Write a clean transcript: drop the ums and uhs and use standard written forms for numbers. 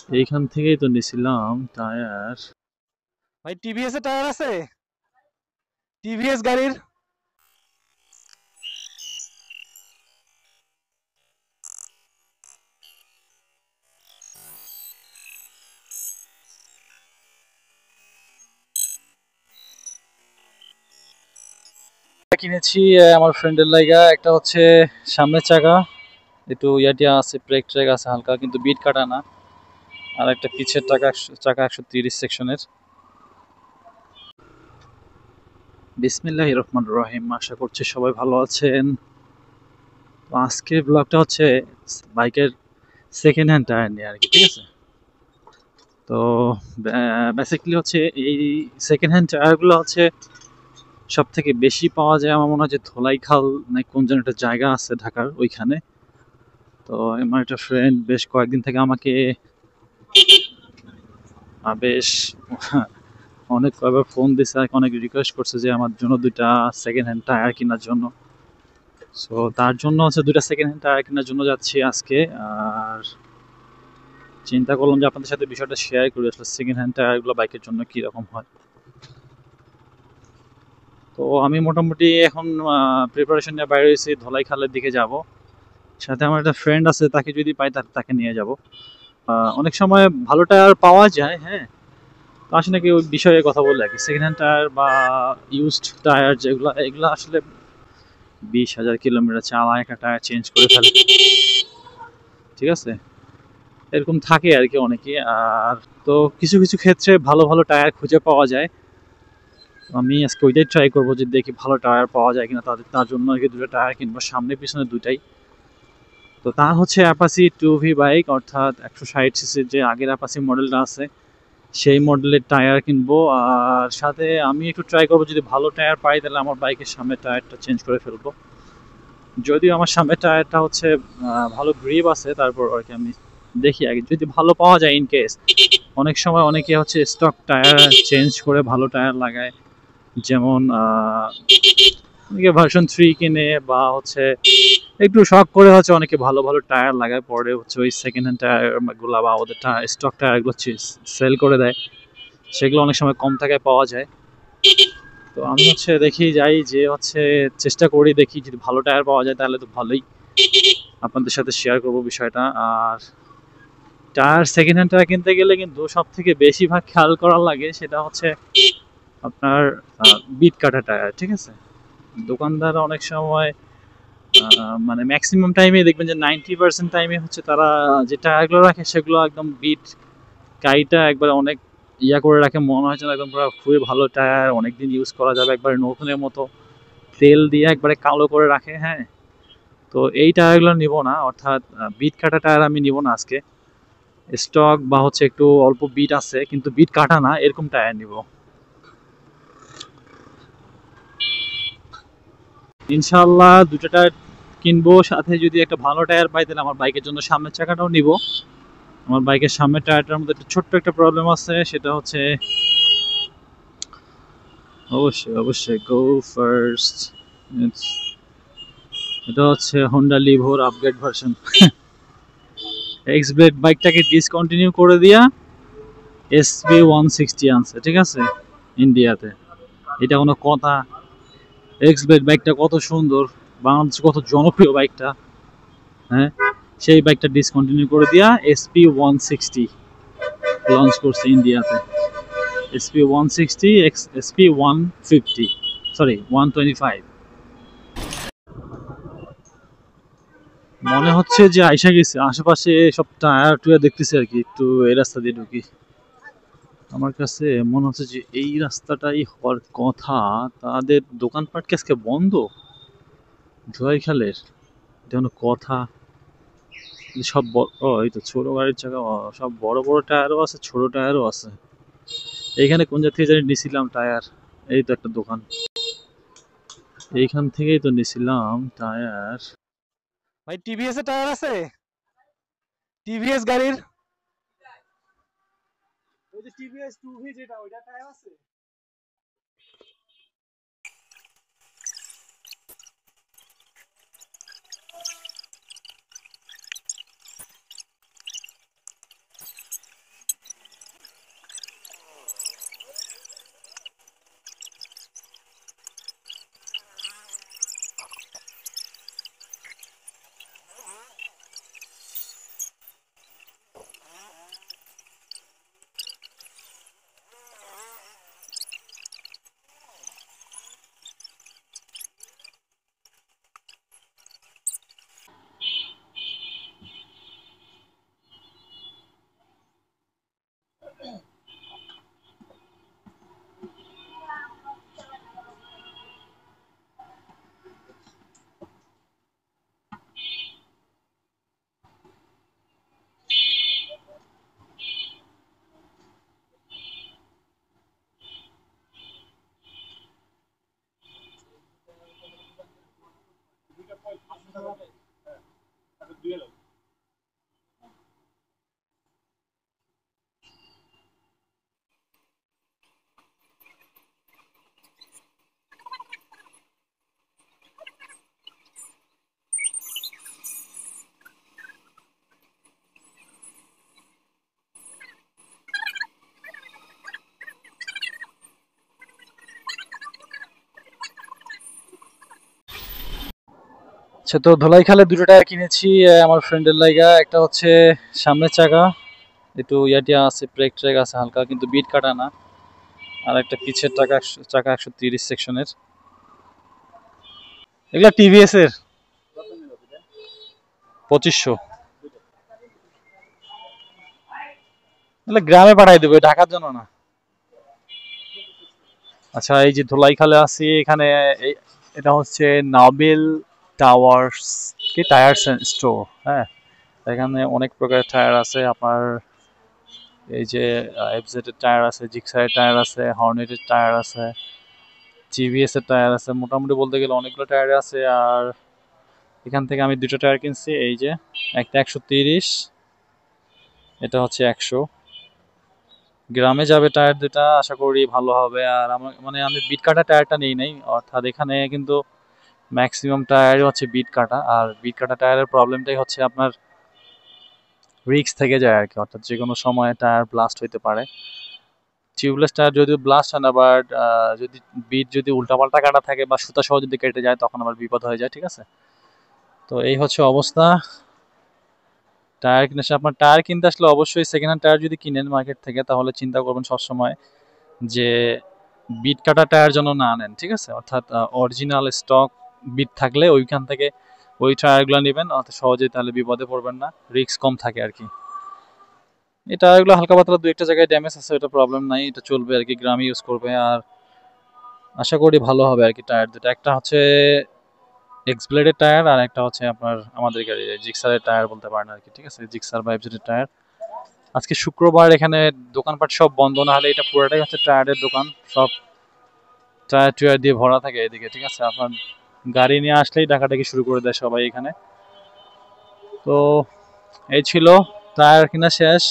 এইখান থেকেই তো নিছিলাম টায়ার। ভাই টিভিএস এর টায়ার আছে? টিভিএস গাড়ির। কিনেছি আমার ফ্রেন্ডের লাইগা। একটা হচ্ছে সামনের চাকা একটু ইয়াটিয়া আছে, ব্রেক ট্রেক আছে হালকা, কিন্তু বিট কাটা না। আর একটা পিছের চাকা 130 সেকশনের। বিসমিল্লাহির রহমানির রহিম। আশা করছি সবাই ভালো আছেন। তো আজকের ব্লগটা হচ্ছে বাইকের সেকেন্ড হ্যান্ড টায়ার নিয়ে আর কি, ঠিক আছে? তো বেসিক্যালি হচ্ছে এই সেকেন্ড হ্যান্ড টায়ারগুলো হচ্ছে সব থেকে বেশি পাওয়া যায় আমার মনে হয় যে ধোলাইখাল না কোন যেন একটা জায়গা আছে ঢাকার ওইখানে। তো আমার একটা ফ্রেন্ড বেশ কয়েকদিন থেকে আমাকে বেশ অনেক কয়বার ফোন দিছে, অনেক রিকোয়েস্ট করছে যে আমার জন্য দুইটা সেকেন্ড হ্যান্ড টায়ার কেনার জন্য। সো তার জন্য হচ্ছে দুইটা সেকেন্ড হ্যান্ড টায়ার কেনার জন্য যাচ্ছি আজকে। আর চিন্তা করলাম যে আপনাদের সাথে বিষয়টা শেয়ার করি, আসলে সেকেন্ড হ্যান্ড টায়ারগুলো বাইকের জন্য কীরকম হয়। তো আমি মোটামুটি এখন প্রিপারেশন নিয়ে বাইরে হয়েছি, ধলাইখালের দিকে যাব। সাথে আমার একটা ফ্রেন্ড আছে, তাকে যদি পাই তাকে নিয়ে যাব। অনেক সময় ভালো টায়ার পাওয়া যায়, হ্যাঁ। তো আসলে নাকি ওই বিষয়ে কথা বলে আর কি, সেকেন্ড হ্যান্ড টায়ার বা ইউজড টায়ার যেগুলো, এগুলো আসলে 20,000 কিলোমিটার চালায় একটা টায়ার চেঞ্জ করে ফেলে, ঠিক আছে? এরকম থাকে আর কি অনেকে। আর তো কিছু কিছু ক্ষেত্রে ভালো ভালো টায়ার খুঁজে পাওয়া যায়। আমি আজকে ওইটাই ট্রাই করবো যে দেখি ভালো টায়ার পাওয়া যায় কিনা। তার জন্য আর কি দুটো টায়ার কিনবো, সামনে পিছনে দুটাই। তো তার হচ্ছে অ্যাপাসি 2V বাইক, অর্থাৎ 160 সিসির যে আগের অ্যাপাসি মডেলটা আছে সেই মডেলের টায়ার কিনবো। আর সাথে আমি একটু ট্রাই করবো, যদি ভালো টায়ার পাই তাহলে আমার বাইকের সামনের টায়ারটা চেঞ্জ করে ফেলবো। যদিও আমার সামনের টায়ারটা হচ্ছে ভালো গ্রিপ আছে, তারপর আর কি আমি দেখি আগে যদি ভালো পাওয়া যায় ইন কেস। অনেক সময় অনেকে হচ্ছে স্টক টায়ার চেঞ্জ করে ভালো টায়ার লাগায়, যেমন অনেকে ভার্সন 3 কিনে বা হচ্ছে একটু শখ করে হচ্ছে অনেকে ভালো ভালো টায়ার লাগায়, পরে হচ্ছে ওই সেকেন্ড হ্যান্ড টায়ার গুলা বা ওদের স্টক টায়ারগুলো সেল করে দেয়। সেগুলো অনেক সময় কম টাকায় পাওয়া যায়। তো আমি হচ্ছে দেখি যাই যে হচ্ছে চেষ্টা করি, দেখি যদি ভালো টায়ার পাওয়া যায় তাহলে তো ভালোই, আপনাদের সাথে শেয়ার করব বিষয়টা। আর টায়ার সেকেন্ড হ্যান্ড টায়ার কিনতে গেলে কিন্তু সব থেকে বেশিরভাগ খেয়াল করার লাগে সেটা হচ্ছে আপনার বিট কাটা টায়ার, ঠিক আছে? দোকানদার অনেক সময় মানে ম্যাক্সিমাম টাইমে দেখবেন যে 90% টাইমে হচ্ছে তারা যে টায়ারগুলো রাখে সেগুলো একদম বিট কাইটা একবার অনেক ইয়া করে রাখে, মনে হয় যেন একদম পুরো খুবই ভালো টায়ার, অনেকদিন ইউজ করা যাবে, একবারে নতুনের মতো তেল দিয়ে একবারে কালো করে রাখে, হ্যাঁ। তো এই টায়ারগুলো নিব না, অর্থাৎ বিট কাটা টায়ার আমি নিব না আজকে। স্টক বা হচ্ছে একটু অল্প বিট আছে কিন্তু বিট কাটা না, এরকম টায়ার নিব ইনশাল্লাহ। দুটো টায়ার কিনবো, সাথে যদি একটা ভালো টায়ার পাই তাহলে আমার বাইকের জন্য সামনের চাকাটাও নিব। আমার বাইকের সামনের টায়ারটার মধ্যে একটা ছোট্ট একটা প্রবলেম আছে, সেটা হচ্ছে অবশ্যই অবশ্যই গো ফার্স্ট, এটা হচ্ছে Honda Livo upgrade version. X Blade বাইকটাকে ডিসকন্টিনিউ করে দিয়া SB160 আনছে, ঠিক আছে, ইন্ডিয়াতে। এটা কোনো কথা? এক্স ব্লেড বাইকটা কত সুন্দর, বাংলাদেশে কত জনপ্রিয় বাইকটা, হ্যাঁ। সেই বাইকটা ডিসকন্টিনিউ করে দিয়া SP160 লঞ্চ করছে ইন্ডিয়াতে। SP160 SP150, sorry 125। মনে হচ্ছে যে আইসা গেছে, আশেপাশে সব টায়ার টুয়ার দেখতেছি আর কি, একটু এই রাস্তা দিয়ে ঢুকি। আমার কাছে মনে হচ্ছে যে এই রাস্তাটাই হওয়ার কথা। তাদের দোকানপাট কি আজকে বন্ধ জয়খালের? এটা কোনো কথা? সব ও এই তো ছোট গাড়ির চাকা, সব বড় বড় টায়ারও আছে, ছোট টায়ারও আছে। এইখানে কোন জায়গা থেকে জানি নিছিলাম টায়ার। এই তো একটা দোকান, এইখান থেকেই তো নিছিলাম টায়ার। ভাই টিভিএস এর টায়ার আছে? টিভিএস গাড়ির। ওই যে টিভিএস 2V যেটা, ওইটা টায়ার আছে? আচ্ছা, তো ধোলাইখালে দুটো টায়ার কিনেছি আমার ফ্রেন্ডের লাইগা। একটা হচ্ছে সামনের চাকা একটু ইয়াটিয়া আছে, ব্রেক ট্রেক আছে হালকা, কিন্তু বিট কাটা না। আর একটা পিছের চাকা 130 সেকশনের। এগুলা টিভিএস এর 2500। এগুলা গ্রামে পাঠাই দেবো, ঢাকার জন্য না। আচ্ছা, এই যে ধোলাইখালে আছি এখানে, এটা হচ্ছে নাবিল টাওয়ার্স কি টায়ার স্টোর। হ্যাঁ, এখানে অনেক প্রকারের টায়ার আছে আপনার। এই যে এফজেড এর টায়ার আছে, জিক্সার এর টায়ার আছে, হর্নেটের টায়ার আছে, টিভিএস এর টায়ার আছে। মোটামুটি বলতে গেলে অনেকগুলো টায়ার আছে। আর এখান থেকে আমি দুটো টায়ার কিনছি। এই যে একটা 130, এটা হচ্ছে 100। গ্রামে যাবে টায়ার দুটা, আশা করি ভালো হবে। আর আমার মানে আমি বিট কাটা টায়ারটা নেই নাই, অর্থাৎ এখানে কিন্তু ম্যাক্সিমাম টায়ারই হচ্ছে বিট কাটা। আর বিট কাটা টায়ারের প্রবলেমটাই হচ্ছে আপনার রিস্ক থেকে যায় আর কি, অর্থাৎ যে কোনো সময় টায়ার ব্লাস্ট হইতে পারে। টিউবলেস টায়ার যদিও ব্লাস্ট হয় না, বাট যদি বিট যদি উল্টাপাল্টা কাটা থাকে বা সুতা সহ যদি কেটে যায় তখন আবার বিপদ হয়ে যায়। ঠিক আছে, তো এই হচ্ছে অবস্থা। টায়ার কিনে আপনার টায়ার কিনতে আসলে অবশ্যই সেকেন্ড হ্যান্ড টায়ার যদি কিনেন মার্কেট থেকে, তাহলে চিন্তা করবেন সবসময় যে বিট কাটা টায়ার যেন না আনেন। ঠিক আছে, অর্থাৎ অরিজিনাল স্টক বিট থাকলে ওইখান থেকে ওই টায়ারগুলো নেবেন, অর্থাৎ সহজেই তাহলে বিপদে পড়বেন না, রিস্ক কম থাকে আর কি। এই টায়ারগুলো হালকা পাতলা দু একটা জায়গায় ড্যামেজ আছে, এটা প্রবলেম নাই, এটা চলবে আর কি, গ্রামে ইউজ করবে। আর আশা করি ভালো হবে আর কি টায়ার দুটো। একটা হচ্ছে এক্স ব্লেডের টায়ার, আর একটা হচ্ছে আপনার আমাদের গাড়ি জিক্সারের টায়ার বলতে পারেন আর কি। ঠিক আছে, জিক্সার বা এফজেড এর টায়ার। আজকে শুক্রবার, এখানে দোকানপাট সব বন্ধ, না হলে এটা পুরোটাই হচ্ছে টায়ারের দোকান। সব টায়ার টুয়ার দিয়ে ভরা থাকে এদিকে। ঠিক আছে, আপনার গাড়ি নিয়ে আসলেই ডাকাডাকি শুরু করে দেয় সবাই এখানে। তো এই ছিল, টায়ার কিনা শেষ।